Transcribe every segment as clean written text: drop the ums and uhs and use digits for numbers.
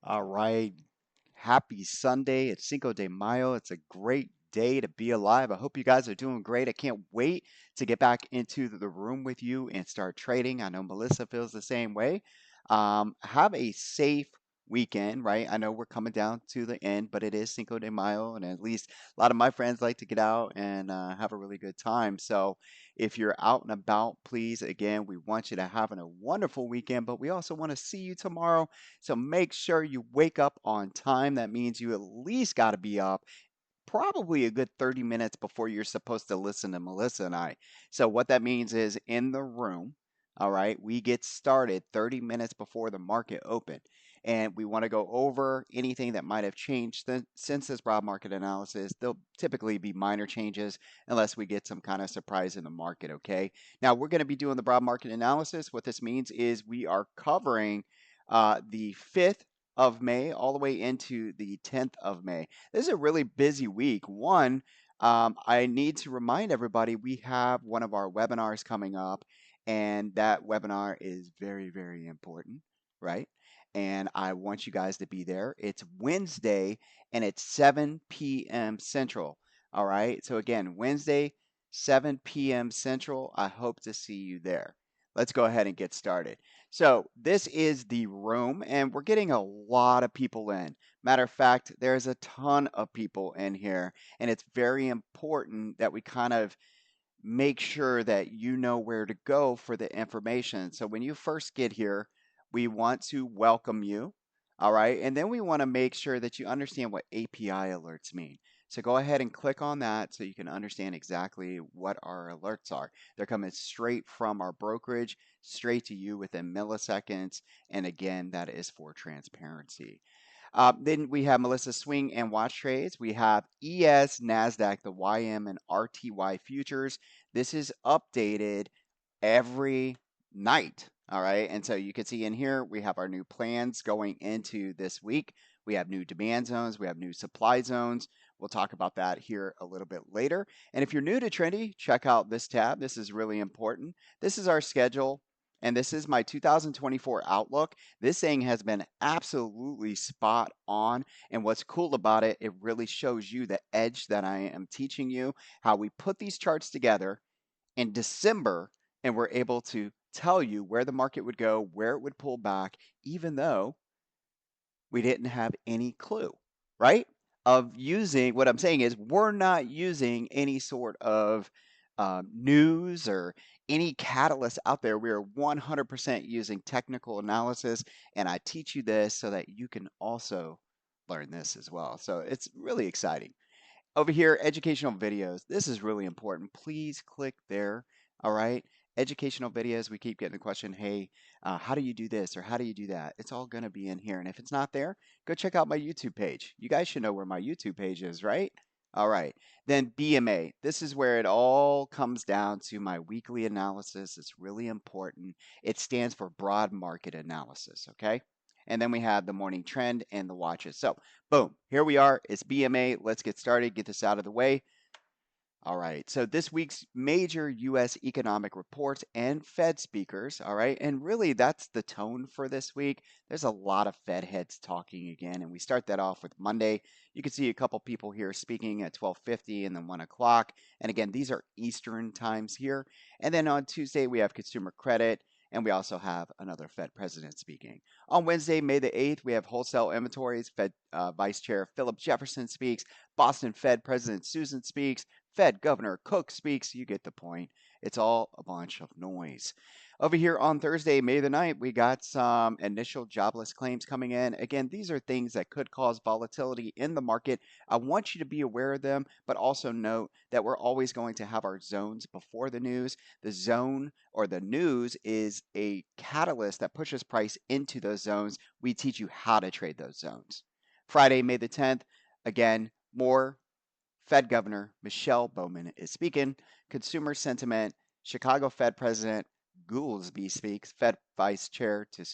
All right. Happy Sunday. It's Cinco de Mayo. It's a great day to be alive. I hope you guys are doing great. I can't wait to get back into the room with you and start trading. I know Melissa feels the same way. Have a safe weekend, right? I know we're coming down to the end, but it is Cinco de Mayo, and at least a lot of my friends like to get out and have a really good time. So if you're out and about, please, again, we want you to have a wonderful weekend, but we also want to see you tomorrow, so make sure you wake up on time. That means you at least got to be up probably a good 30 minutes before you're supposed to listen to Melissa and I. So, what that means is in the room, all right, we get started 30 minutes before the market open. And we want to go over anything that might have changed since this broad market analysis. There'll typically be minor changes unless we get some kind of surprise in the market, okay? Now, we're going to be doing the broad market analysis. What this means is we are covering the 5th of May all the way into the 10th of May. This is a really busy week. One, I need to remind everybody we have one of our webinars coming up, and that webinar is very, very important, right? And I want you guys to be there. It's Wednesday and it's 7 p.m. Central. All right. So, again, Wednesday, 7 p.m. Central. I hope to see you there. Let's go ahead and get started. So, this is the room, and we're getting a lot of people in. Matter of fact, there's a ton of people in here, and it's very important that we kind of make sure that you know where to go for the information. So when you first get here, we want to welcome you, all right? And then we want to make sure that you understand what API alerts mean. So go ahead and click on that so you can understand exactly what our alerts are. They're coming straight from our brokerage, straight to you within milliseconds. And again, that is for transparency. Then we have Melissa Swing and Watch Trades. We have ES, NASDAQ, the YM, and RTY futures. This is updated every night. All right. And so you can see in here, we have our new plans going into this week. We have new demand zones. We have new supply zones. We'll talk about that here a little bit later. And if you're new to Trendy, check out this tab. This is really important. This is our schedule, and this is my 2024 outlook. This thing has been absolutely spot on. And what's cool about it, it really shows you the edge that I am teaching you, how we put these charts together in December, and we're able to tell you where the market would go, where it would pull back, even though we didn't have any clue, right? Of using, what I'm saying is, we're not using any sort of news or any catalyst out there. We are 100% using technical analysis, and I teach you this so that you can also learn this as well. So it's really exciting. Over here, educational videos. This is really important. Please click there. All right. Educational videos. We keep getting the question, hey, how do you do this or how do you do that? It's all going to be in here. And if it's not there, go check out my YouTube page. You guys should know where my YouTube page is, right? All right. Then BMA. This is where it all comes down to my weekly analysis. It's really important. It stands for broad market analysis. Okay. And then we have the morning trend and the watches. So boom, here we are. It's BMA. Let's get started, get this out of the way. All right. So this week's major U.S. economic reports and Fed speakers. All right. And really, that's the tone for this week. There's a lot of Fed heads talking again. And we start that off with Monday. You can see a couple people here speaking at 12:50 and then 1 o'clock. And again, these are Eastern times here. And then on Tuesday, we have consumer credit. And we also have another Fed president speaking. On Wednesday, May the 8th, we have wholesale inventories. Fed Vice Chair Philip Jefferson speaks. Boston Fed President Susan speaks. Fed Governor Cook speaks. You get the point. It's all a bunch of noise. Over here on Thursday, May the 9th, we got some initial jobless claims coming in. Again, these are things that could cause volatility in the market. I want you to be aware of them, but also note that we're always going to have our zones before the news. The zone or the news is a catalyst that pushes price into those zones. We teach you how to trade those zones. Friday, May the 10th, again, more Fed Governor Michelle Bowman is speaking. Consumer sentiment, Chicago Fed President Goolsbee speaks. Fed Vice Chair to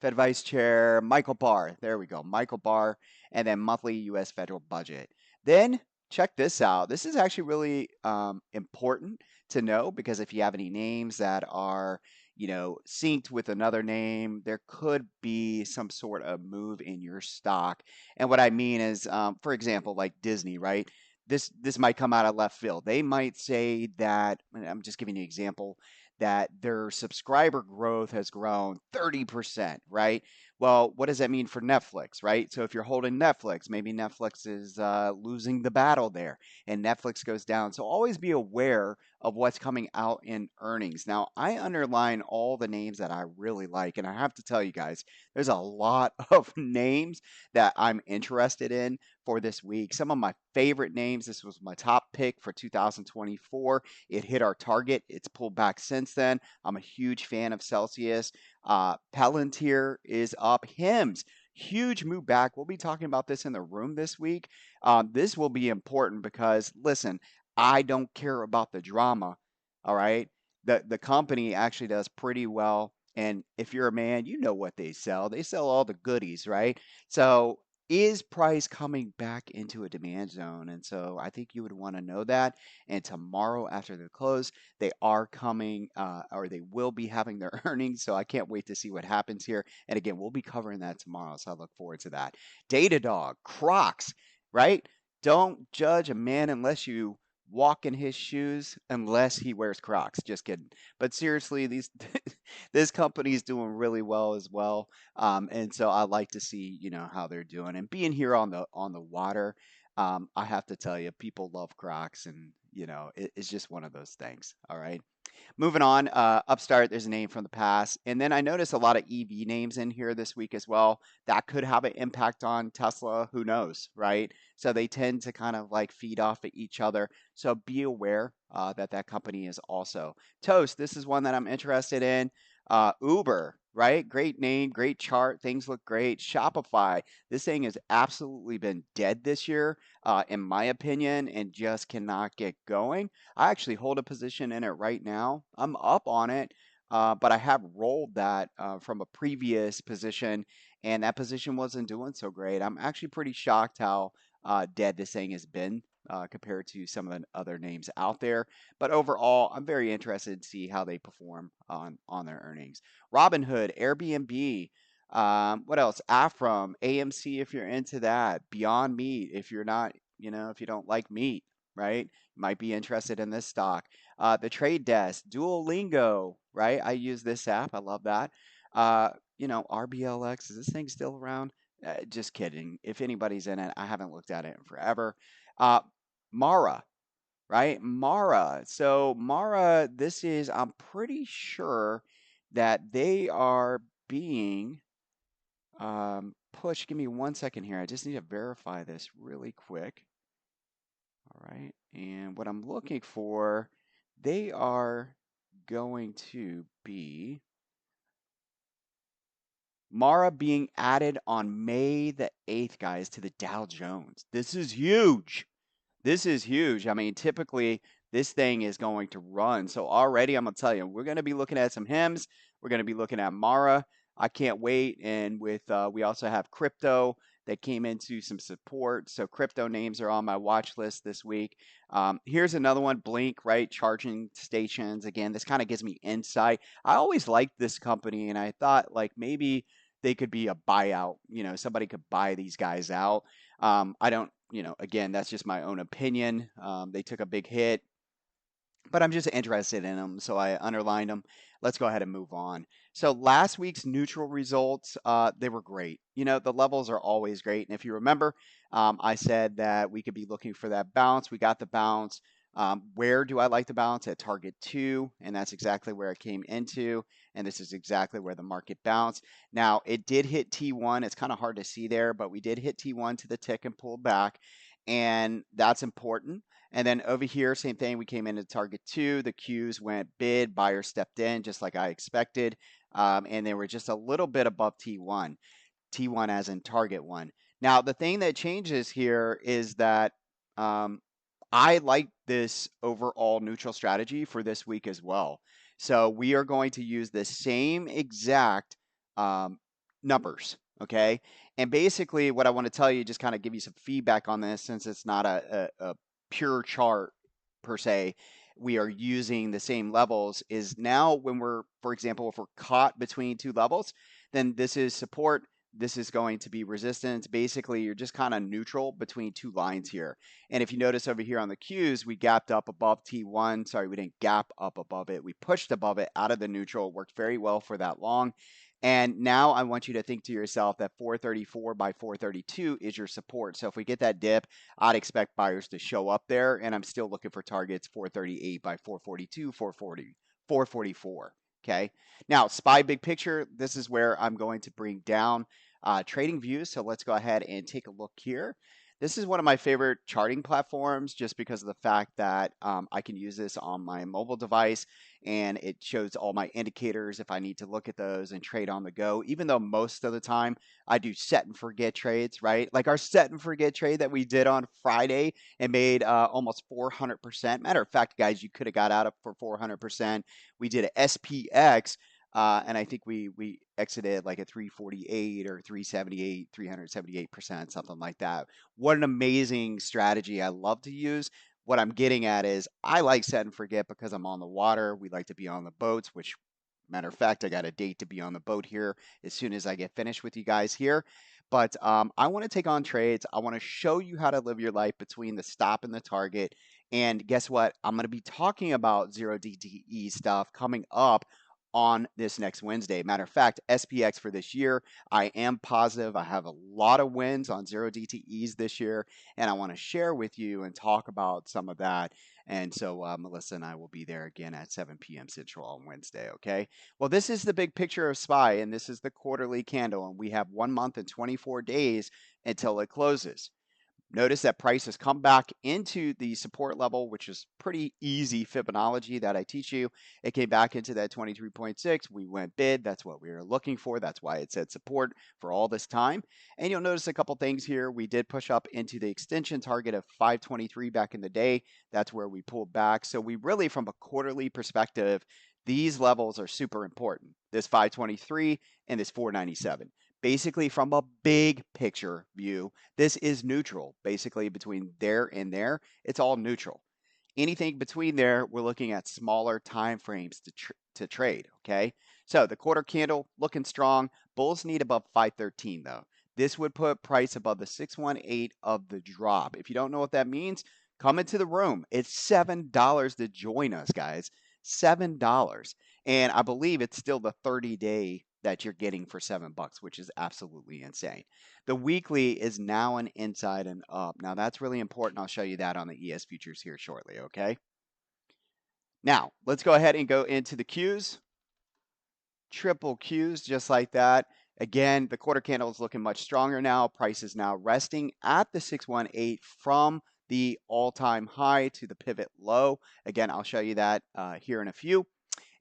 Fed Vice Chair Michael Barr. There we go, Michael Barr. And then monthly U.S. federal budget. Then check this out. This is actually really important to know because if you have any names that are synced with another name, there could be some sort of move in your stock. And what I mean is, for example, like Disney, right? This might come out of left field. They might say that, and I'm just giving you an example, that their subscriber growth has grown 30%, right? Well, what does that mean for Netflix, right? So if you're holding Netflix, maybe Netflix is losing the battle there and Netflix goes down. So always be aware of what's coming out in earnings. Now, I underline all the names that I really like, and I have to tell you guys, there's a lot of names that I'm interested in for this week. Some of my favorite names, this was my top pick for 2024. It hit our target. It's pulled back since then. I'm a huge fan of Celsius. Palantir is up. Hims, huge move back. We'll be talking about this in the room this week. This will be important because, listen, I don't care about the drama. All right. The company actually does pretty well. And if you're a man, you know what they sell. They sell all the goodies, right? So is price coming back into a demand zone? And so I think you would want to know that. And tomorrow after the close, they are coming or they will be having their earnings. So I can't wait to see what happens here. And again, we'll be covering that tomorrow. So I look forward to that. Datadog, Crocs, right? Don't judge a man unless you walk in his shoes unless he wears Crocs. Just kidding. But seriously, these this company is doing really well as well. And so I like to see, how they're doing. And being here on the water, I have to tell you, people love Crocs, and it's just one of those things. All right. Moving on, Upstart, there's a name from the past. And then I noticed a lot of EV names in here this week as well. That could have an impact on Tesla. Who knows, right? So they tend to kind of like feed off of each other. So be aware that that company is also. Toast, this is one that I'm interested in. Uber, right? Great name, great chart. Things look great. Shopify, this thing has absolutely been dead this year, in my opinion, and just cannot get going. I actually hold a position in it right now. I'm up on it, but I have rolled that from a previous position, and that position wasn't doing so great. I'm actually pretty shocked how dead this thing has been compared to some of the other names out there. But overall, I'm very interested to see how they perform on their earnings. Robinhood, Airbnb. What else? Afram, AMC if you're into that. Beyond Meat if you're not, if you don't like meat, right? Might be interested in this stock. The Trade Desk, Duolingo, right? I use this app. I love that. RBLX, is this thing still around? Just kidding. If anybody's in it, I haven't looked at it in forever. Uh, Mara, right? Mara. So Mara, I'm pretty sure that they are being pushed. Give me 1 second here. I just need to verify this really quick. All right. And what I'm looking for, they are going to be Mara being added on May the 8th, guys, to the Dow Jones. This is huge. This is huge. I mean, typically this thing is going to run. So already I'm gonna tell you, we're gonna be looking at some hymns. We're gonna be looking at Mara. I can't wait. And with we also have crypto that came into some support. So crypto names are on my watch list this week. Here's another one, Blink, right? Charging stations. Again, this kind of gives me insight. I always liked this company, and I thought like maybe they could be a buyout. Somebody could buy these guys out. I don't, again, that's just my own opinion. They took a big hit, but I'm just interested in them, so I underlined them. Let's go ahead and move on. So last week's neutral results, they were great. The levels are always great, and if you remember, I said that we could be looking for that bounce. We got the bounce. Where do I like the bounce? At target 2, and that's exactly where it came into, and this is exactly where the market bounced. Now, it did hit T1. It's kind of hard to see there, but we did hit T1 to the tick and pulled back, and that's important. And then over here, same thing. We came into target 2. The Qs went bid. Buyer stepped in just like I expected. And they were just a little bit above T1. T1 as in target 1. Now, the thing that changes here is that um, I like this overall neutral strategy for this week as well. So we are going to use the same exact um, numbers, okay? And basically, what I want to tell you, just kind of give you some feedback on this, since it's not a pure chart per se. we are using the same levels is now when we're, for example, if we're caught between two levels, then this is support. This is going to be resistance. Basically, you're just kind of neutral between two lines here. And if you notice over here on the Qs, we gapped up above T1. Sorry, we didn't gap up above it. We pushed above it out of the neutral. It worked very well for that long. And now I want you to think to yourself that 434 by 432 is your support. So if we get that dip, I'd expect buyers to show up there. And I'm still looking for targets 438 by 442, 440, 444. Okay. Now, SPY big picture, this is where I'm going to bring down trading views. So let's go ahead and take a look here. This is one of my favorite charting platforms just because of the fact that I can use this on my mobile device and it shows all my indicators if I need to look at those and trade on the go. Even though most of the time I do set and forget trades, right? Like our set and forget trade that we did on Friday and made almost 400%. Matter of fact, guys, you could have got out of for 400%. We did a SPX. And I think we exited like a 348 or 378, 378%, something like that. What an amazing strategy I love to use. What I'm getting at is I like set and forget because I'm on the water. We like to be on the boats, which matter of fact, I got a date to be on the boat here as soon as I get finished with you guys here. But I want to take on trades. I want to show you how to live your life between the stop and the target. And guess what? I'm going to be talking about zero DTE stuff coming up on this next Wednesday. Matter of fact, SPX for this year, I am positive. I have a lot of wins on zero DTEs this year, and I want to share with you and talk about some of that. And so Melissa and I will be there again at 7 p.m. Central on Wednesday. Okay. Well, this is the big picture of SPY, and this is the quarterly candle, and we have 1 month and 24 days until it closes. Notice that price has come back into the support level, which is pretty easy Fibonacci that I teach you. It came back into that 23.6. We went bid. That's what we were looking for. That's why it said support for all this time. And you'll notice a couple things here. We did push up into the extension target of 523 back in the day. That's where we pulled back. So we really, from a quarterly perspective, these levels are super important. This 523 and this 497. Basically, from a big picture view, this is neutral. Basically, between there and there, it's all neutral. Anything between there, we're looking at smaller time frames to trade, okay? So the quarter candle looking strong. Bulls need above 513 though. This would put price above the 618 of the drop. If you don't know what that means, come into the room. It's $7 to join us, guys. $7. And I believe it's still the 30-day that you're getting for $7, which is absolutely insane. The weekly is now an inside and up. Now that's really important. I'll show you that on the ES futures here shortly, okay? Now, let's go ahead and go into the Qs. Triple Qs just like that. Again, the quarter candle is looking much stronger now. Price is now resting at the 618 from the all-time high to the pivot low. Again, I'll show you that here in a few.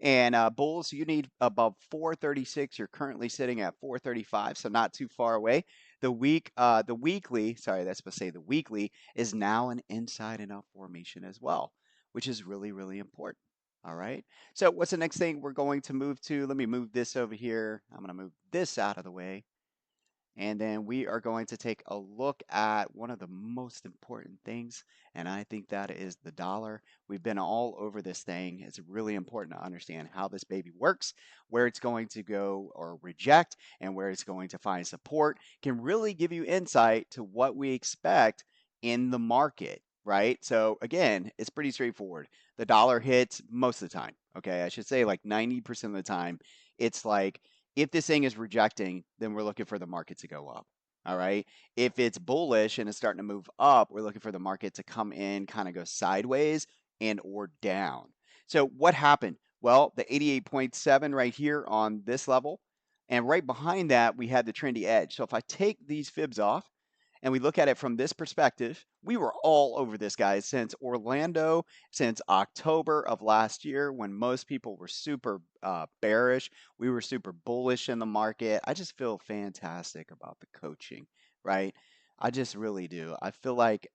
And bulls, you need above 436. You're currently sitting at 435, so not too far away. The weekly, sorry, that's supposed to say the weekly is now an inside and up formation as well, which is really, really important. All right. So what's the next thing we're going to move to? Let me move this over here. I'm going to move this out of the way. And then we are going to take a look at one of the most important things, and I think that is the dollar. We've been all over this thing. It's really important to understand how this baby works, where it's going to go or reject, and where it's going to find support. Can really give you insight to what we expect in the market, right? So again, it's pretty straightforward. The dollar hits most of the time, okay? I should say like 90% of the time. It's like if this thing is rejecting, then we're looking for the market to go up. All right. If it's bullish and it's starting to move up, we're looking for the market to come in, kind of go sideways and or down. So what happened? Well, the 88.7 right here on this level. And right behind that, we had the trendy edge. So if I take these fibs off, and we look at it from this perspective, we were all over this, guys, since Orlando, since October of last year, when most people were super bearish. We were super bullish in the market. I just feel fantastic about the coaching, right? I just really do. I feel like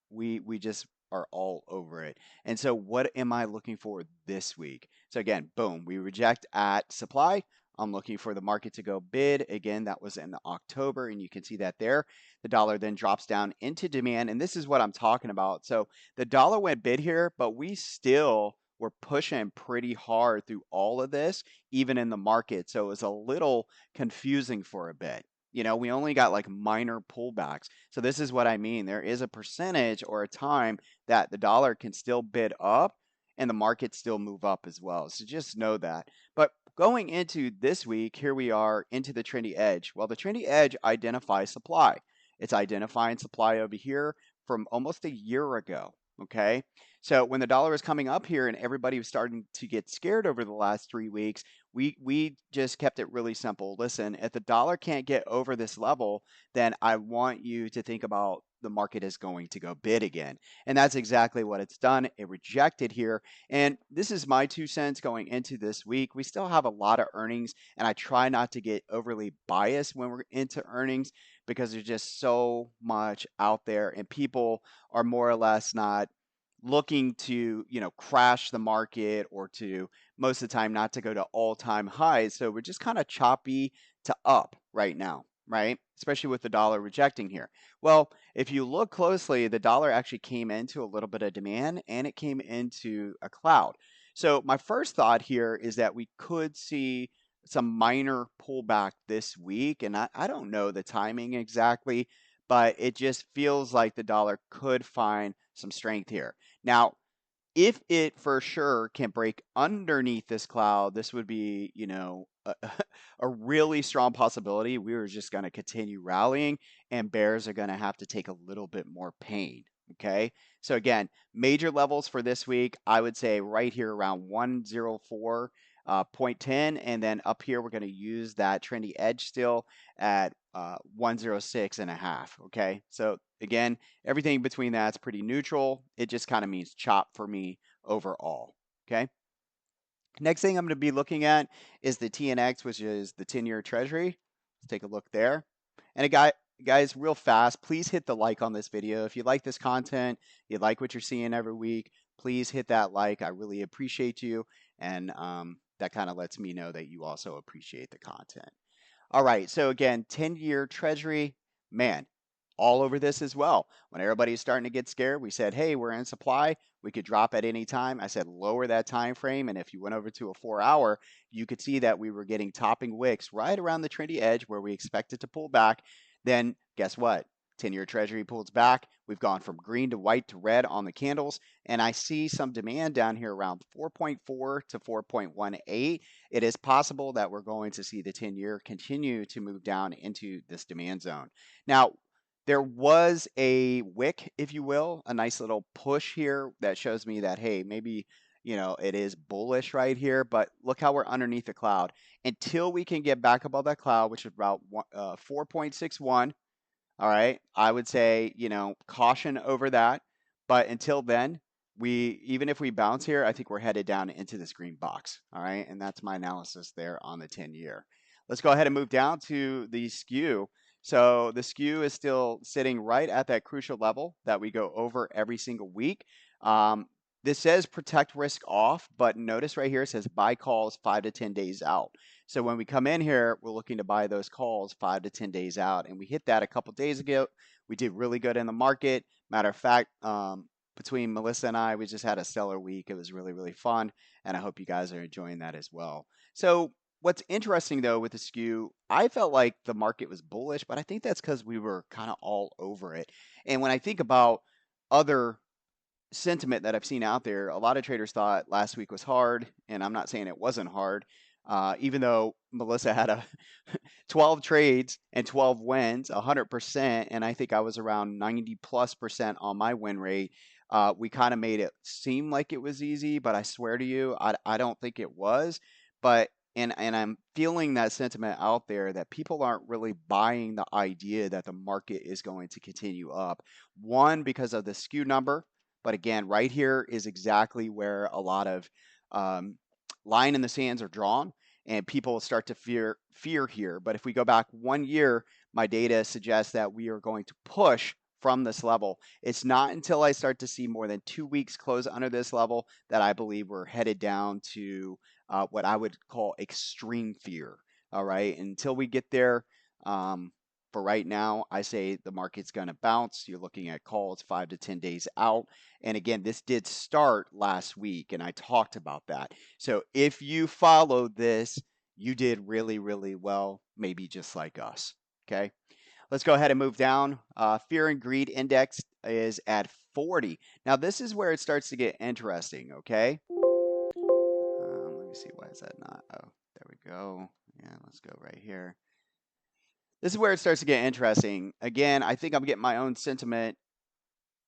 we just are all over it. And so what am I looking for this week? So again, boom, we reject at supply. I'm looking for the market to go bid. Again, that was in October, and you can see that there. The dollar then drops down into demand, and this is what I'm talking about. So the dollar went bid here, but we still were pushing pretty hard through all of this, even in the market. So it was a little confusing for a bit. We only got like minor pullbacks. So this is what I mean. There is a percentage or a time that the dollar can still bid up and the market still move up as well. So just know that. But going into this week, here we are into the trendy edge. Well, the trendy edge identifies supply. It's identifying supply over here from almost a year ago. Okay. So when the dollar was coming up here and everybody was starting to get scared over the last 3 weeks, we just kept it really simple. Listen, if the dollar can't get over this level, then I want you to think about the market is going to go bid again. And that's exactly what it's done. It rejected here. And this is my 2 cents going into this week. We still have a lot of earnings, and I try not to get overly biased when we're into earnings because there's just so much out there, and people are more or less not looking to crash the market or to most of the time not to go to all-time highs. So we're just kind of choppy to up right now, right? Especially with the dollar rejecting here. Well, if you look closely, the dollar actually came into a little bit of demand and it came into a cloud. So my first thought here is that we could see some minor pullback this week, and I don't know the timing exactly, but it just feels like the dollar could find some strength here. Now, if it for sure can break underneath this cloud, this would be, a really strong possibility. We were just going to continue rallying, and bears are going to have to take a little bit more pain. Okay. So, again, major levels for this week, I would say right here around 104.10. And then up here, we're going to use that trendy edge still at 106.5. Okay. So, again, everything between that's pretty neutral. It just kind of means chop for me overall. Okay. Next thing I'm going to be looking at is the TNX, which is the 10-year Treasury. Let's take a look there. And guys, real fast, please hit the like on this video. If you like this content, you like what you're seeing every week, please hit that like. I really appreciate you. And that kind of lets me know that you also appreciate the content. All right, so again, 10-year Treasury, man, all over this as well. When everybody's starting to get scared, we said, hey, we're in supply. We could drop at any time. I said, lower that time frame. And if you went over to a 4 hour, you could see that we were getting topping wicks right around the trendy edge where we expected to pull back. Then guess what? 10-year Treasury pulls back. We've gone from green to white to red on the candles. And I see some demand down here around 4.4 to 4.18. It is possible that we're going to see the 10-year continue to move down into this demand zone. Now, there was a wick, if you will, a nice little push here that shows me that, hey, maybe, it is bullish right here, but look how we're underneath the cloud. Until we can get back above that cloud, which is about 4.61, all right. I would say, caution over that. But until then, even if we bounce here, I think we're headed down into this green box. All right. And that's my analysis there on the 10-year. Let's go ahead and move down to the skew. So the skew is still sitting right at that crucial level that we go over every single week. This says protect risk off, but notice right here it says buy calls 5 to 10 days out. So when we come in here, we're looking to buy those calls 5 to 10 days out. And we hit that a couple days ago. We did really good in the market. Matter of fact, between Melissa and I, we just had a stellar week. It was really, really fun. And I hope you guys are enjoying that as well. So what's interesting though with the skew, I felt like the market was bullish, but I think that's because we were kind of all over it. And when I think about other sentiment that I've seen out there, a lot of traders thought last week was hard, and I'm not saying it wasn't hard. Even though Melissa had a 12 trades and 12 wins, 100%, and I think I was around 90+% on my win rate. We kind of made it seem like it was easy, but I swear to you, I don't think it was. But and I'm feeling that sentiment out there that people aren't really buying the idea that the market is going to continue up. One, because of the skew number, but again, right here is exactly where a lot of line in the sands are drawn, and people start to fear here. But if we go back 1 year, my data suggests that we are going to push from this level. It's not until I start to see more than 2 weeks close under this level that I believe we're headed down to what I would call extreme fear. All right. Until we get there, um, for right now, I say the market's going to bounce. You're looking at calls 5 to 10 days out. And again, this did start last week, and I talked about that. So if you followed this, you did really, really well, maybe just like us. Okay. Let's go ahead and move down. Fear and greed index is at 40. Now, this is where it starts to get interesting. Okay. Let me see. Why is that not? Oh, there we go. Yeah, let's go right here. This is where it starts to get interesting. Again, I think I'm getting my own sentiment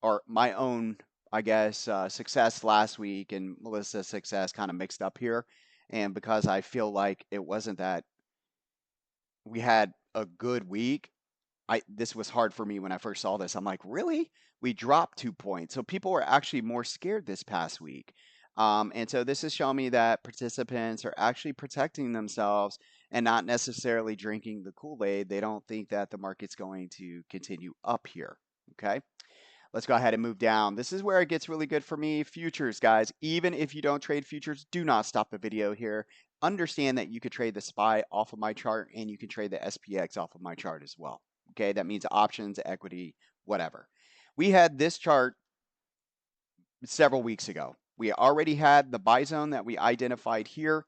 or my own, I guess, success last week and Melissa's success kind of mixed up here. And because I feel like it wasn't that we had a good week, this was hard for me when I first saw this. I'm like, really? We dropped 2 points. So people were actually more scared this past week. And so this is showing me that participants are actually protecting themselves and not necessarily drinking the Kool-Aid. They don't think that the market's going to continue up here. Okay. Let's go ahead and move down. This is where it gets really good for me. Futures, guys. Even if you don't trade futures, do not stop the video here. Understand that you could trade the SPY off of my chart and you can trade the SPX off of my chart as well. Okay, that means options, equity, whatever. We had this chart several weeks ago. We already had the buy zone that we identified here.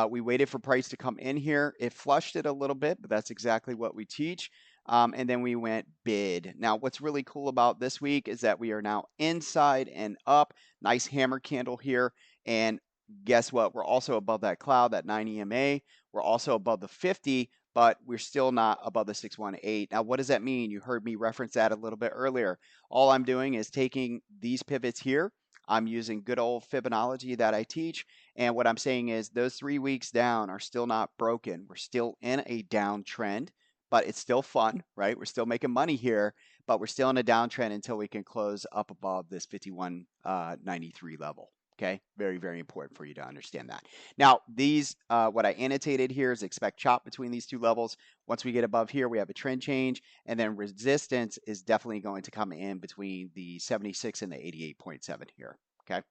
We waited for price to come in here. It flushed it a little bit, but that's exactly what we teach. And then we went bid. Now, what's really cool about this week is that we are now inside and up. Nice hammer candle here. And guess what? We're also above that cloud, that 9 EMA. We're also above the 50, but we're still not above the 618. Now, what does that mean? You heard me reference that a little bit earlier. All I'm doing is taking these pivots here. I'm using good old Fibonacci that I teach. And what I'm saying is those 3 weeks down are still not broken. We're still in a downtrend, but it's still fun, right? We're still making money here, but we're still in a downtrend until we can close up above this 51.93 level. Okay, very, very important for you to understand that. Now, these, what I annotated here is expect chop between these two levels. Once we get above here, we have a trend change, and then resistance is definitely going to come in between the 76 and the 88.7 here. Okay.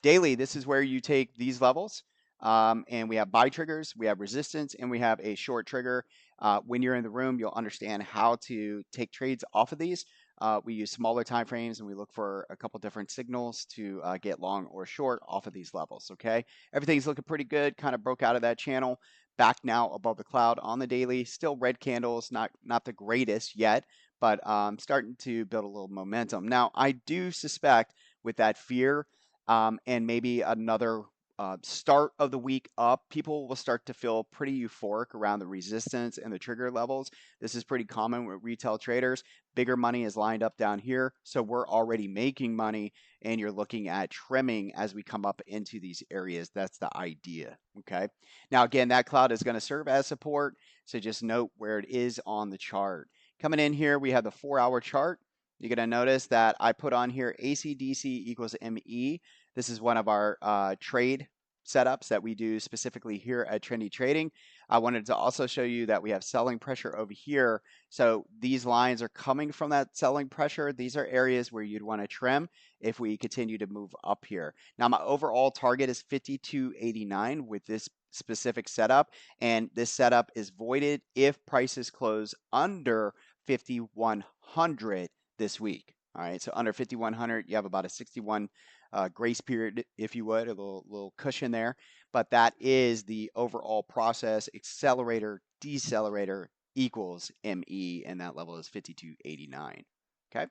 Daily, this is where you take these levels, and we have buy triggers, we have resistance, and we have a short trigger. When you're in the room, you'll understand how to take trades off of these. We use smaller time frames, and we look for a couple different signals to get long or short off of these levels. Okay, everything's looking pretty good. Kind of broke out of that channel, back now above the cloud on the daily. Still red candles, not the greatest yet, but starting to build a little momentum. Now, I do suspect with that fear and maybe another start of the week up, people will start to feel pretty euphoric around the resistance and the trigger levels. This is pretty common with retail traders. Bigger money is lined up down here, so we're already making money, and you're looking at trimming as we come up into these areas. That's the idea. Okay. Now, again, that cloud is going to serve as support, so just note where it is on the chart. Coming in here, we have the 4-hour chart. You're going to notice that I put on here ACDC equals ME. This is one of our trade setups that we do specifically here at Trendy Trading. I wanted to also show you that we have selling pressure over here. So these lines are coming from that selling pressure. These are areas where you'd want to trim if we continue to move up here. Now, my overall target is 52.89 with this specific setup, and this setup is voided if prices close under 5,100 this week. All right, so under 5,100, you have about a 61 grace period, if you would, a little cushion there. But that is the overall process. Accelerator, decelerator equals ME, and that level is 52.89. Okay.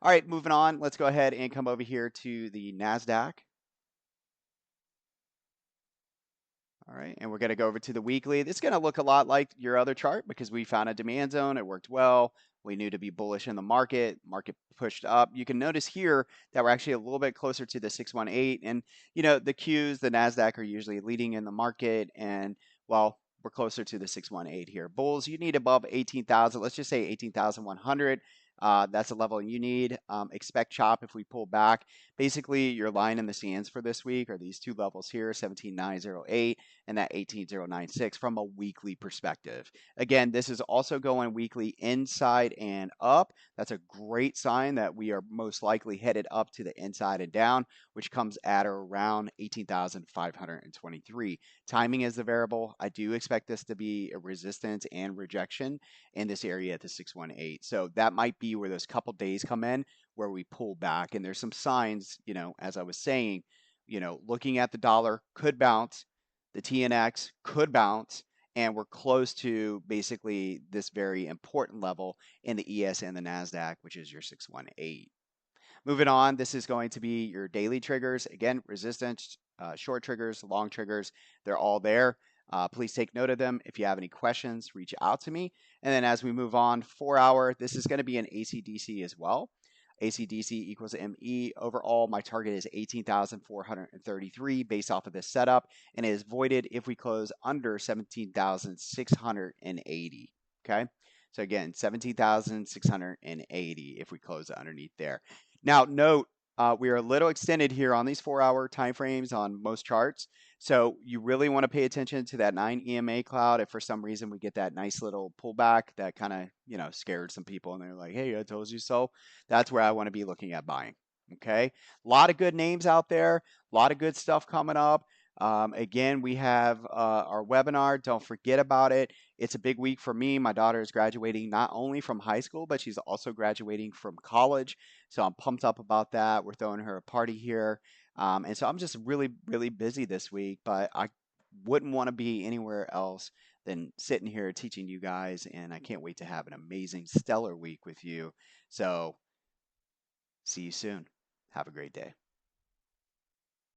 All right, moving on. Let's go ahead and come over here to the NASDAQ. All right, and we're going to go over to the weekly. This is going to look a lot like your other chart because we found a demand zone. It worked well. We knew to be bullish in the market. Market pushed up. You can notice here that we're actually a little bit closer to the 618. And, you know, the Qs, the NASDAQ are usually leading in the market. And, well, we're closer to the 618 here. Bulls, you need above 18,000. Let's just say 18,100. That's the level you need. Expect chop if we pull back. Basically, your line in the sands for this week are these two levels here, 17,908 and that 18,096 from a weekly perspective. Again, this is also going weekly inside and up. That's a great sign that we are most likely headed up to the inside and down, which comes at or around 18,523. Timing is the variable. I do expect this to be a resistance and rejection in this area at the 618. So that might be where those couple days come in where we pull back. And there's some signs, as I was saying, looking at the dollar could bounce, the TNX could bounce, and we're close to basically this very important level in the ES and the NASDAQ, which is your 618. Moving on, this is going to be your daily triggers. Again, resistance, short triggers, long triggers, they're all there. Please take note of them. If you have any questions, reach out to me. And then as we move on, 4 hour, this is going to be an ACDC as well. ACDC equals ME. Overall, my target is 18,433 based off of this setup, and it is voided if we close under 17,680. Okay. So again, 17,680 if we close underneath there. Now, note we are a little extended here on these 4 hour time frames on most charts. So you really want to pay attention to that 9 EMA cloud. If for some reason we get that nice little pullback that kind of, scared some people and they're like, hey, I told you so. That's where I want to be looking at buying. Okay. A lot of good names out there, a lot of good stuff coming up. Again, we have our webinar. Don't forget about it. It's a big week for me. My daughter is graduating not only from high school, but she's also graduating from college. So I'm pumped up about that. We're throwing her a party here. And so I'm just really, really busy this week, but I wouldn't want to be anywhere else than sitting here teaching you guys. And I can't wait to have an amazing, stellar week with you. So see you soon. Have a great day.